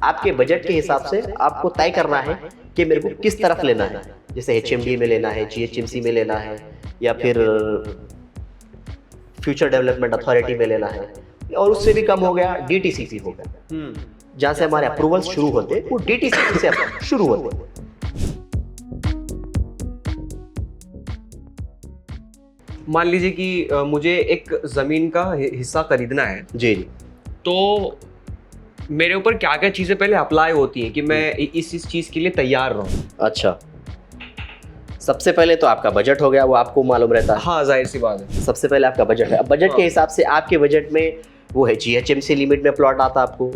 आपके बजट के हिसाब से आपको तय करना है कि मेरे को किस तरफ लेना है। जैसे HMD में लेना है, GHMC में लेना है, या फिर फ्यूचर डेवलपमेंट अथॉरिटी में लेना है, और उससे भी कम हो गया DTCP हो गया। जहां से हमारे अप्रूवल्स शुरू होते वो DTCP से शुरू होते। मान लीजिए कि मुझे एक जमीन का हिस्सा खरीदना है जी जी। तो मेरे ऊपर क्या क्या चीजें पहले अप्लाई होती हैं कि मैं इस चीज के लिए तैयार रहूं। अच्छा, सबसे पहले तो आपका बजट हो गया, वो आपको मालूम रहता है। हाँ, जाहिर सी बात है। सबसे पहले आपका बजट है। अब बजट के हिसाब से आपके बजट में वो है GHMC लिमिट में प्लॉट आता आपको।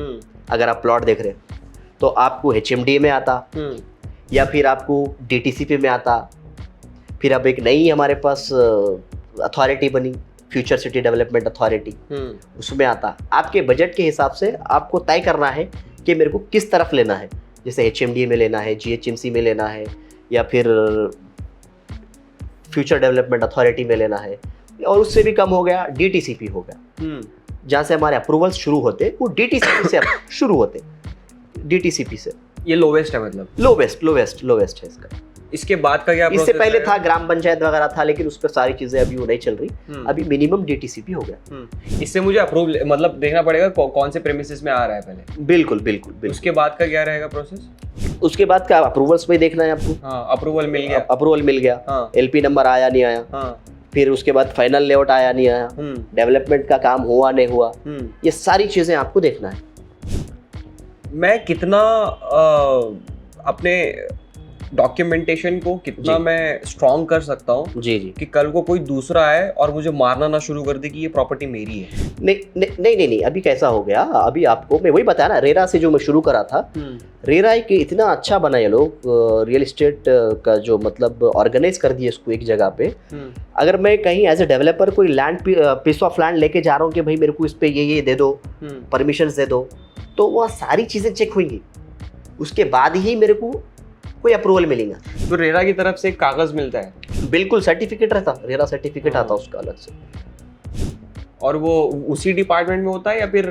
अगर आप प्लॉट देख रहे हैं तो आपको HMD में आता, या फिर आपको DTCP में आता। फिर अब एक नई हमारे पास अथॉरिटी बनी, फ्यूचर सिटी डेवलपमेंट अथॉरिटी, उसमें आता। आपके बजट के हिसाब से आपको तय करना है कि मेरे को किस तरफ लेना है। जैसे HMD में लेना है, GHMC में लेना है, या फिर फ्यूचर डेवलपमेंट अथॉरिटी में लेना है, और उससे भी कम हो गया DTCP हो गया। जहाँ से हमारे अप्रूवल्स शुरू होते वो DTCP से शुरू होते। DTCP से ये लोवेस्ट है, मतलब लोवेस्ट है इसका। इसके बाद का क्या? इससे पहले था ग्राम पंचायत वगैरह था, लेकिन उस पर सारी चीजें अभी वो नहीं चल रही। अभी मिनिमम DTCP हो गया। इससे मुझे अप्रूव मतलब देखना पड़ेगा कौन से प्रेमिसेस में आ रहा है पहले। बिल्कुल। उसके बाद का क्या रहेगा प्रोसेस? उसके बाद का अप्रूवल्स में देखना है आपको। हाँ, अप्रूवल मिल गया। हाँ। LP नंबर आया नहीं आया। हाँ। फिर उसके बाद फाइनल लेआउट आया नहीं आया, डेवलपमेंट का काम हुआ नहीं हुआ, ये सारी चीजें आपको देखना है। मैं कितना अपने डॉक्यूमेंटेशन को कितना मैं स्ट्रॉन्ग कर सकता हूँ जी कि कल को कोई दूसरा आए और मुझे मारना ना शुरू कर दे कि ये प्रॉपर्टी मेरी है। नहीं, अभी कैसा हो गया, अभी आपको मैं वही बताया ना, रेरा से जो मैं शुरू करा था। रेरा एक इतना अच्छा बना ये लोग, रियल एस्टेट का जो मतलब ऑर्गेनाइज कर दिए इसको एक जगह पे। अगर मैं कहीं एज ए डेवलपर कोई लैंड पीस ऑफ लैंड लेके जा रहा हूँ कि भाई मेरे को इस पे ये दे दो, परमिशन दे दो, तो वह सारी चीजें चेक होंगी, उसके बाद ही मेरे को कोई अप्रूवल मिलेगा। तो रेरा की तरफ से एक कागज मिलता है? बिल्कुल, सर्टिफिकेट रहता, रेरा सर्टिफिकेट आता उसका अलग से। और वो उसी डिपार्टमेंट में होता है या फिर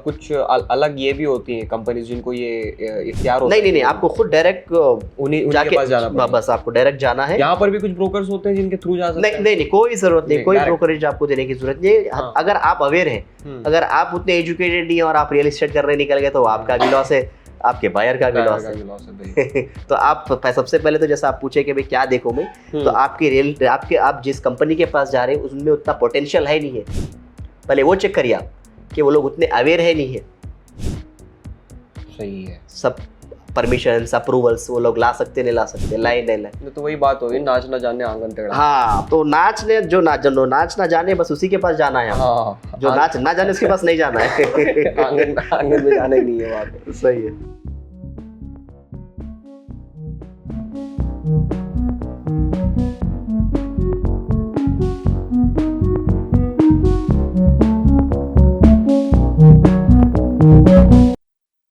कुछ अलग ये भी होती है कंपनीज जिनको ये इख्तियार होता है? नहीं, आपको खुद डायरेक्ट उन्हीं के पास जाना पड़ेगा। बस आपको डायरेक्ट जाना है। यहाँ पर भी कुछ ब्रोकर्स होते हैं जिनके थ्रू जा सकते हैं? नहीं, कोई जरूरत नहीं, कोई ब्रोकरेज आपको देने की जरूरत नहीं। अगर आप अवेयर हैं, अगर आप उतने एजुकेटेड नहीं है और आप रियल एस्टेट करने निकल गए तो आपका भी लॉस है, आपके बायर का भी लॉस है। तो आप सबसे पहले तो जैसा आप पूछे कि भाई क्या देखो मैं, तो आप जिस कंपनी के पास जा रहे हैं उसमें उतना पोटेंशियल है नहीं है, पहले वो चेक करिए आप कि वो लोग उतने अवेयर है नहीं है। सही है। सब परमिशंस अप्रूवल्स वो लोग ला सकते नहीं ला सकते, लाए नहीं लाए। तो वही बात होगी, नाच ना जाने आंगन टेढ़ा। हाँ, तो नाच ना जाने बस उसी के पास जाना है। हाँ, जो नाच ना जाने उसके पास नहीं जाना है। आंगन में जाना ही नहीं है वहाँ पे। सही है।